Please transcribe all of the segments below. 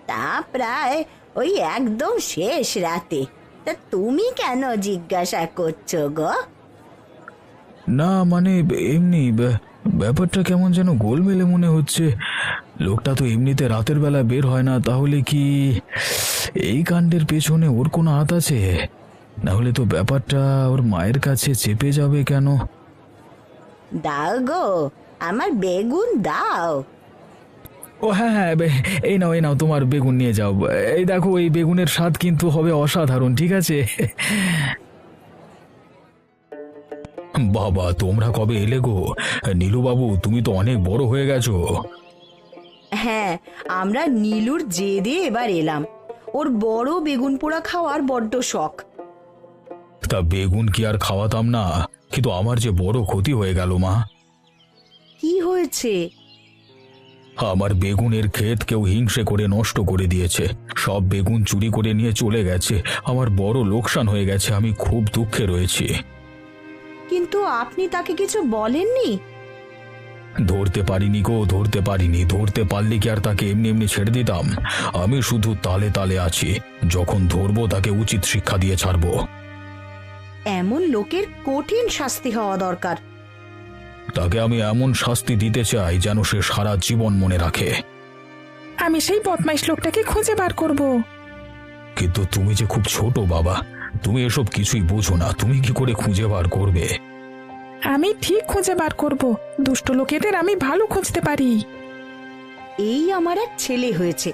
তা প্রায় ওই একদম শেষ রাতে। তা তুমি কেন জিজ্ঞাসা করছো গো? না মানে এমনি ব্যাপারটা কেমন যেন গোলমেলে মনে হচ্ছে। লোকটা তো এমনিতে রাতের বেলা বের হয় না, তাহলে কি এই কাণ্ডের পেছনে ওর কোনো হাত আছে? না হলে তো ব্যাপারটা ওর মায়ের কাছে চেপে যাবে কেন? দাও গো, আমার বেগুন দাও। ও হ্যাঁ হ্যাঁ, এই নাও তোমার বেগুন নিয়ে যাও। এই দেখো, এই বেগুনের স্বাদ কিন্তু হবে অসাধারণ, ঠিক আছে? বাবা, তোমরা কবে এলে গো? নীলুবাবু, তুমি তো অনেক বড় হয়ে গেছো। হ্যাঁ, আমরা নীলুর জেদে এবার এলাম। ওর বড় বেগুন পোড়া খাওয়ার বড্ড শখ। তা বেগুন কি আর খাওয়াতাম না, কিন্তু আমার যে বড় ক্ষতি হয়ে গেল মা। কি হয়েছে? আমার বেগুনের ক্ষেত কেউ হিংসে করে নষ্ট করে দিয়েছে। সব বেগুন চুরি করে নিয়ে চলে গেছে। আমার বড় লোকসান হয়ে গেছে, আমি খুব দুঃখে রয়েছি। কিন্তু আপনি তাকে কিছু বলেননি? ধরতে পারিনি গো, ধরতে পারিনি। ধরতে পারলে কি আর তাকে এমনি এমনি ছেড়ে দিতাম? আমি শুধু তালে তালে আছি। যখন ধরবো তাকে উচিত শিক্ষা দিয়ে ছাড়বো। এমন লোকের কঠিন শাস্তি হওয়া দরকার। তাকে আমি এমন শাস্তি দিতে চাই যেন সে সারা জীবন মনে রাখে। আমি সেই বদমাইশ লোকটাকে খুঁজে বার করব। কিন্তু তুমি যে খুব ছোট বাবা, তুমি এসব কিছুই বোঝো না। তুমি কি করে খুঁজে বার করবে? আমি ঠিক খুঁজে বার করব। দুষ্ট লোকেদের আমি ভালো খুঁজতে পারি। এই আমার এক ছেলে হয়েছে,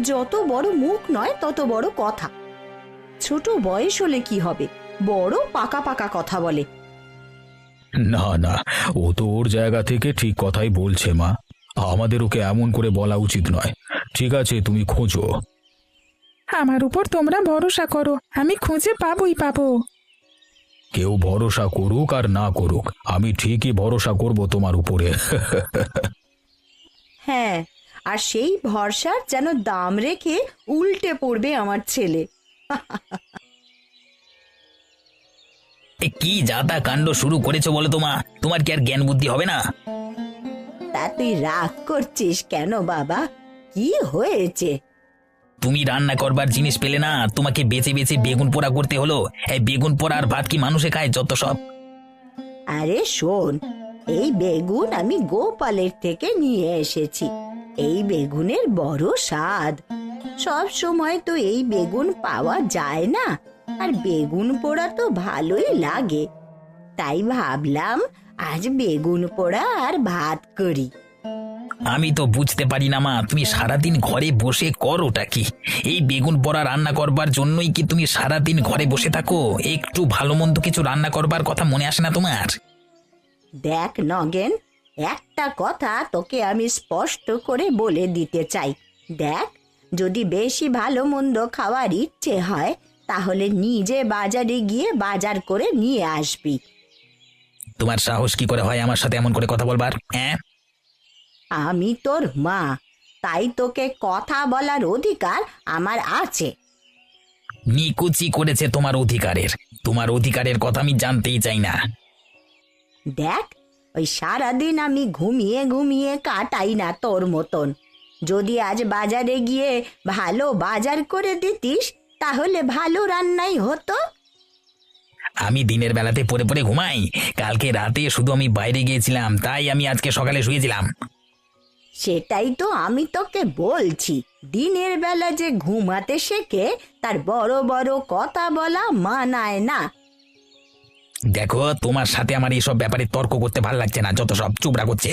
যত বড় মুখ নয় তত বড় কথা। ছোট বয়স হলে কি হবে, বড় পাকা পাকা কথা বলে। না না, ও তো ওর জায়গা থেকে ঠিক কথাই বলছে মা। আমাদের ওকে এমন করে বলা উচিত নয়। ঠিক আছে, তুমি খোঁজো। আমার উপর তোমরা ভরসা করো, আমি খুঁজে পাবোই পাবো। কেউ ভরসা করুক আর না করুক, আমি ঠিকই ভরসা করব তোমার উপরে। হ্যাঁ, আর সেই ভরসার যেন দাম রেখে উল্টে পড়বে আমার ছেলে। কি যাতা কাণ্ড শুরু করেছো বলো তো মা? তোমার কি আর জ্ঞান বুদ্ধি হবে না? তা তুই রাগ করছিস কেন বাবা? কি হয়েছে? তুমি রান্না করবার জিনিস পেলে না, তোমাকে বেছে বেছে বেগুন পোড়া করতে হলো। এই বেগুন পোড়া আর ভাত কি মানুষে খায়? যত সব। আরে শোন, এই বেগুন আমি গোপালের থেকে নিয়ে এসেছি। এই বেগুনের বড় স্বাদ। সব সময় তো এই বেগুন পাওয়া যায় না, আর বেগুন পোড়া তো ভালোই লাগে। তাই ভাবলাম আজ বেগুন পোড়া আর ভাত করি। আমি তো বুঝতে পারি না মা, তুমি সারাদিন ঘরে বসে করোটা কি? এই বেগুন পোড়া রান্না করবার জন্যই কি তুমি সারাদিন ঘরে বসে থাকো? একটু ভালো মন্দ কিছু রান্না করবার কথা মনে আসে না তোমার? দেখ নগেন, একটা কথা তোকে আমি স্পষ্ট করে বলে দিতে চাই। দেখ, যদি বেশি ভালো মন্দ খাওয়ার ইচ্ছে হয় তাহলে নিজে বাজারে গিয়ে বাজার করে নিয়ে আসবি। তোমার সাহস কি করে হয় আমার সাথে এমন করে কথা বলবার? হ্যাঁ, আমি তোর মা, তাই তোকে কথা বলার অধিকার আমার আছে। নিকুচি করেছে তোমার অধিকারের। তোমার অধিকারের কথা আমি জানতেই চাই না। দেখ, ওই সারাদিন আমি ঘুমিয়ে ঘুমিয়ে কাটাই না তোর মতন। যদি আজ বাজারে গিয়ে ভালো বাজার করে দিতিস তাহলে ভালো রান্নাই হতো। আমি দিনের বেলাতে পড়ে পড়ে ঘুমাই। কালকে রাতে শুধু আমি বাইরে গিয়েছিলাম, তাই আমি আজকে সকালে শুয়েছিলাম। সেটাই তো আমি তোকে বলছি, দিনের বেলা যে ঘুমাতে শেখে তার বড় বড় কথা বলা মানায় না। দেখো, তোমার সাথে আমার এইসব ব্যাপারে তর্ক করতে ভালো লাগছে না। যত সব, চুপড়া করছে।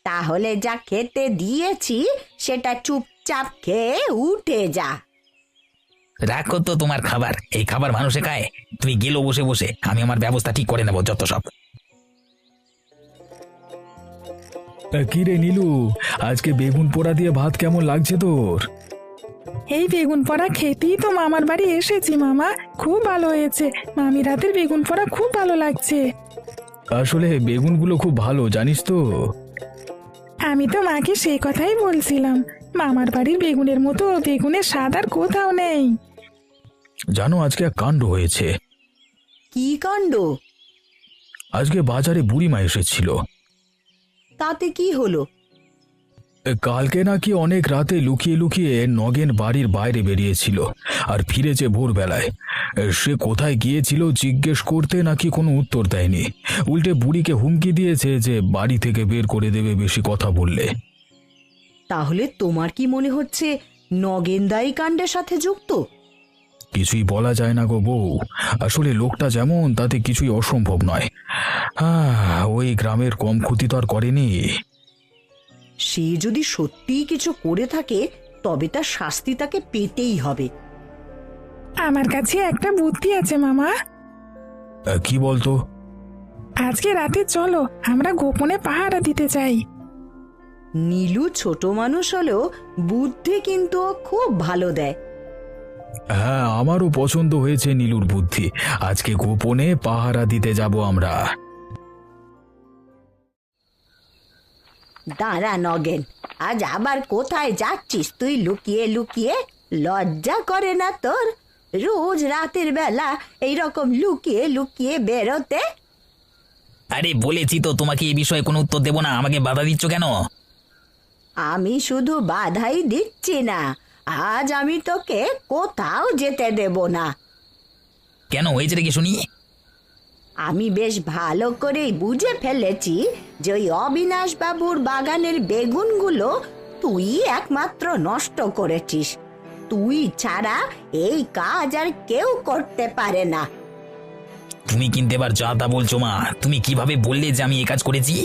তাহলে যা খেতে দিয়েছি সেটা চুপচাপ খেয়ে উঠে যা। রাখো তো তোমার খাবার। এই খাবার মানুষে খায়? তুমি গেলো বসে বসে, আমি আমার ব্যবস্থা ঠিক করে নেবো। যত সব। কি রে নীলু, আজকে বেগুন পোড়া দিয়ে ভাত কেমন লাগছে তোর? এই বেগুন পোড়া খেতেই তো মামার বাড়ি এসেছি মামা, খুব ভালো হয়েছে। মামির হাতের বেগুন পোড়া খুব ভালো লাগছে। আসলে বেগুনগুলো খুব ভালো, জানিস তো। আমি তো মাকে সেই কথাই বলছিলাম, মামার বাড়ির বেগুনের মতো বেগুনের স্বাদ আর কোথাও নেই। জানো, আজকে এক কাণ্ড হয়েছে। কি কাণ্ড? আজকে বাজারে বুড়িমা এসেছিল। তাতে কি হলো? কালকে নাকি অনেক রাতে লুকিয়ে লুকিয়ে নগেন বাড়ির বাইরে বেরিয়েছিল আর ফিরেছে ভোরবেলায়। সে কোথায় গিয়েছিল জিজ্ঞেস করতে নাকি কোনো উত্তর দেয়নি, উল্টে বুড়িকে হুমকি দিয়েছে যে বাড়ি থেকে বের করে দেবে বেশি কথা বললে। তাহলে তোমার কি মনে হচ্ছে নগেন দাই কাণ্ডের সাথে যুক্ত? কিছুই বলা যায় না গো বউ, আসলে লোকটা যেমন তাতে কিছুই অসম্ভব নয়। ওই গ্রামের কম ক্ষতি তো আর করেনি। সে যদি সত্যিই কিছু করে থাকে তবে তার শাস্তি তাকে পেতেই হবে। আমার কাছে একটা বুদ্ধি আছে মামা। কি বলতো? আজকে রাতে চলো, আমরা গোপনে পাহারা দিতে চাই। নীলু ছোট মানুষ হলেও বুদ্ধি কিন্তু ও খুব ভালো দেয়। হ্যাঁ, আমারও পছন্দ হয়েছে নীলুর বুদ্ধি। আজকে গোপনে পাহারা দিতে যাব আমরা। দাঁড়া নগেন, আজ আবার কোথায় যাচ্ছিস তুই লুকিয়ে লুকিয়ে? লজ্জা করে না তোর রোজ রাতের বেলা এইরকম লুকিয়ে লুকিয়ে বেরোতে? আরে বলেছি তো তোমাকে এই বিষয়ে কোনো উত্তর দেবো না, আমাকে বাধা দিচ্ছ কেন? আমি শুধু বাধাই দিচ্ছি না, আজ আমি তোকে কোথাও যেতে দেব না। কেন হয়েছে রে কি শুনি? আমি বেশ ভালো করেই বুঝে ফেলেছি যে ওই অবিনাশ বাবুর বাগানের বেগুনগুলো তুই একমাত্র নষ্ট করেছিস। তুই ছাড়া এই কাজ আর কেউ করতে পারে না। তুমি কিন্তু এবার যা তা বলছো মা। তুমি কিভাবে বললে যে আমি এই কাজ করেছি?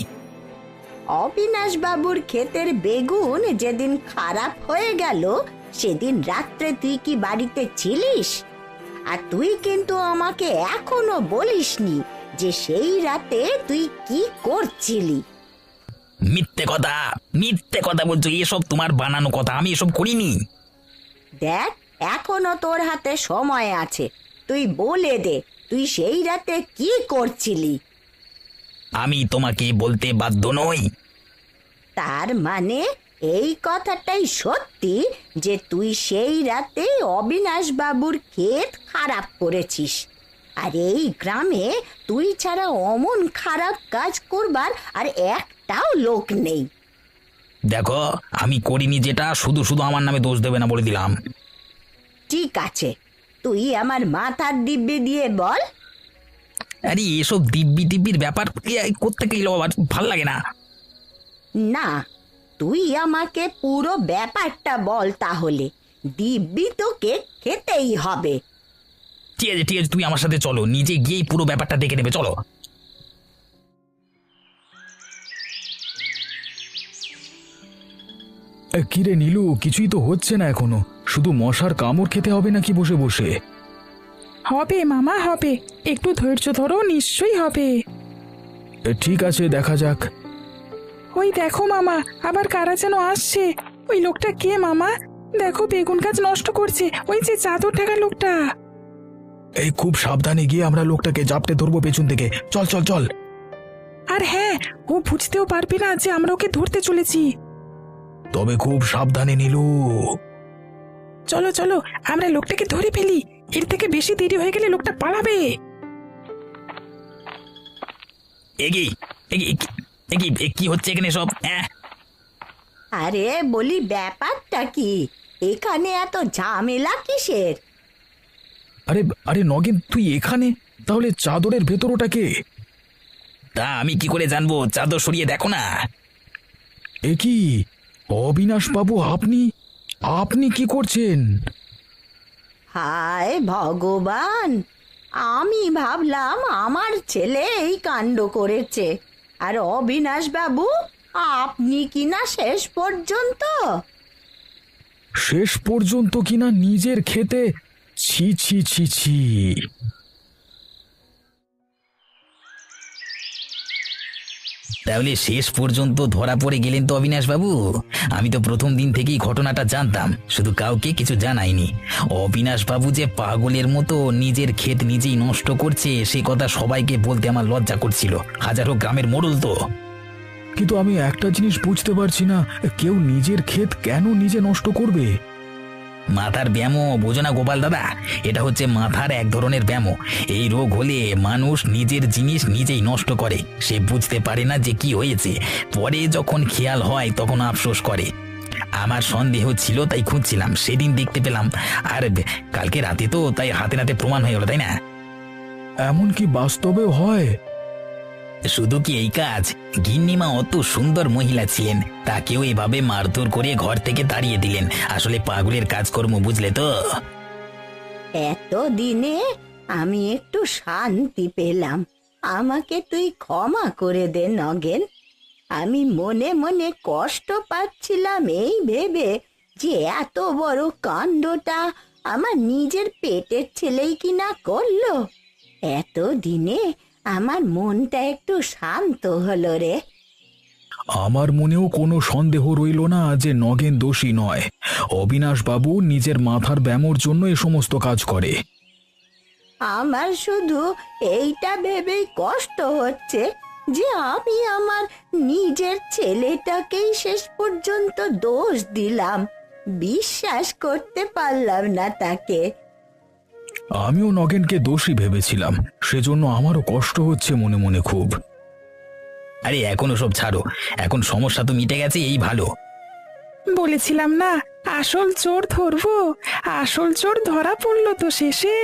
অবিনাশ বাবুর ক্ষেতের বেগুন যেদিন খারাপ হয়ে গেল সেদিন রাত্রে তুই কি বাড়িতে ছিলিস? আর তুই কিন্তু আমাকে এখনো বলিসনি যে সেই রাতে তুই কি করছিলি। মিথ্যে কথা বলছো। এসব তোমার বানানো কথা, আমি এসব করিনি। দেখ, এখনো তোর হাতে সময় আছে, তুই বলে দে তুই সেই রাতে কি করছিলি। আমি তোমাকে বলতে বাধ্য নই। তার মানে এই কথাটাই সত্যি যে তুই সেই রাতে অবিনাশ বাবুর ক্ষেত খারাপ করেছিস। আর এই গ্রামে তুই ছাড়া অমন খারাপ কাজ করবার আর একটাও লোক নেই। দেখো, আমি করিনি যেটা, শুধু শুধু আমার নামে দোষ দেবে না বলে দিলাম। ঠিক আছে, তুই আমার মাথার দিব্যি দিয়ে বল। আরে এসব দিব্যি টিব্বির ব্যাপার করতে গেলে আবার ভাল লাগে না। না, তুই আমাকে পুরো ব্যাপারটা বল, তাহলে দিব্যি তোকে খেতেই হবে। ঠিক আছে ঠিক আছে, তুমি আমার সাথে চলো, নিজে গিয়েই পুরো ব্যাপারটা দেখে নেবে, চলো। কিরে নীলু, কিছুই তো হচ্ছে না এখনো, শুধু মশার কামড় খেতে হবে নাকি বসে বসে? হবে মামা, হবে, একটু ধৈর্য ধরো, নিশ্চয়ই হবে। ঠিক আছে, দেখা যাক। ওই দেখো মামা, আবার কারা যেন আসছে। ওই লোকটা কে মামা? দেখো বেগুন গাছ নষ্ট করছে, ওই যে চাদর ঢাকা লোকটা। এই খুব সাবধানে গিয়ে আমরা লোকটাকে জাপটে ধরবো পেছন থেকে। চল চল চল। আর হ্যাঁ, ও বুঝতেও পারবে না যে আমরা ওকে ধরতে চলেছি। তবে খুব সাবধানে নীলু। চলো চলো, আমরা লোকটাকে ধরে ফেলি, এর থেকে বেশি দেরি হয়ে গেলে লোকটা পালাবে। এগি এগি এগি, কি হচ্ছে এখানে সব? আরে বলি, ব্যাপারটা কি? এখানে এত ঝামেলা কিসের? আরে আরে নগেন, তুই এখানে? তাহলে চাদরের ভেতর ওটা কে? তা আমি কি করে জানবো? চাদর সরিয়ে দেখো না। এ কি অবিনাশ বাবু, আপনি আপনি কি করছেন? হায় ভগবান, আমি ভাবলাম আমার ছেলে এই কাণ্ড করেছে, আর অবিনাশ বাবু আপনি কিনা শেষ পর্যন্ত কিনা নিজের খেতে? ছি ছি ছি ছি। তাহলে শেষ পর্যন্ত ধরা পড়ে গেলেন তো অবিনাশ বাবু। আমি তো প্রথম দিন থেকেই ঘটনাটা জানতাম, শুধু কাউকে কিছু জানাইনি। অবিনাশ বাবু যে পাগলের মতো নিজের ক্ষেত নিজেই নষ্ট করছে সে কথা সবাইকে বলতে আমার লজ্জা করছিল, হাজারো গ্রামের মোড়ল তো। কিন্তু আমি একটা জিনিস বুঝতে পারছি না, কেউ নিজের ক্ষেত কেন নিজে নষ্ট করবে? মাথার ব্যায়ামও বোঝো না গোপাল দাদা? এটা হচ্ছে মাথার এক ধরনের ব্যায়াম। এই রোগ হলে মানুষ নিজের জিনিস নিজেই নষ্ট করে, সে বুঝতে পারে না যে কি হয়েছে, পরে যখন খেয়াল হয় তখন আফসোস করে। আমার সন্দেহ ছিল তাই খুঁজছিলাম, সেদিন দেখতে পেলাম, আর কালকে রাতে তো তাই হাতে নাতে প্রমাণ হয়ে গেল, তাই না? এমন কি বাস্তবেও হয়? শুধু কি এই কাজ, গিন্নিমা অত সুন্দর মহিলা ছিলেন, তাকেও এভাবে মারধর করে ঘর থেকে তাড়িয়ে দিলেন। আসলে পাগলের কাজকর্ম, বুঝলে তো? এত দিনে আমি একটু শান্তি পেলাম। আমাকে তুই ক্ষমা করে দে নগেন। আমি মনে মনে কষ্ট পাচ্ছিলাম এই ভেবে যে এত বড় কাণ্ডটা আমার নিজের পেটের ছেলেই কিনা করলো। এত দিনে আমার মনটা একটু শান্ত হলো রে। আমার মনেও কোনো সন্দেহ রইল না যে নগেন দোষী নয়। অবিনাশ বাবু নিজের মাথার ব্যায়ামর জন্য এ সমস্ত কাজ করে। আমার শুধু এইটা ভেবেই কষ্ট হচ্ছে যে আমি আমার নিজের ছেলেটাকেই শেষ পর্যন্ত দোষ দিলাম। বিশ্বাস করতে পারলাম না তাকে। আমিও নগেনকে দোষী ভেবেছিলাম, সেজন্য আমারও কষ্ট হচ্ছে মনে মনে খুব। আরে এখন ওসব ছাড়ো, এখন সমস্যা তো মিটে গেছে, এই ভালো। বলেছিলাম না আসল চোর ধরবো, আসল চোর ধরা পড়লো তো শেষে।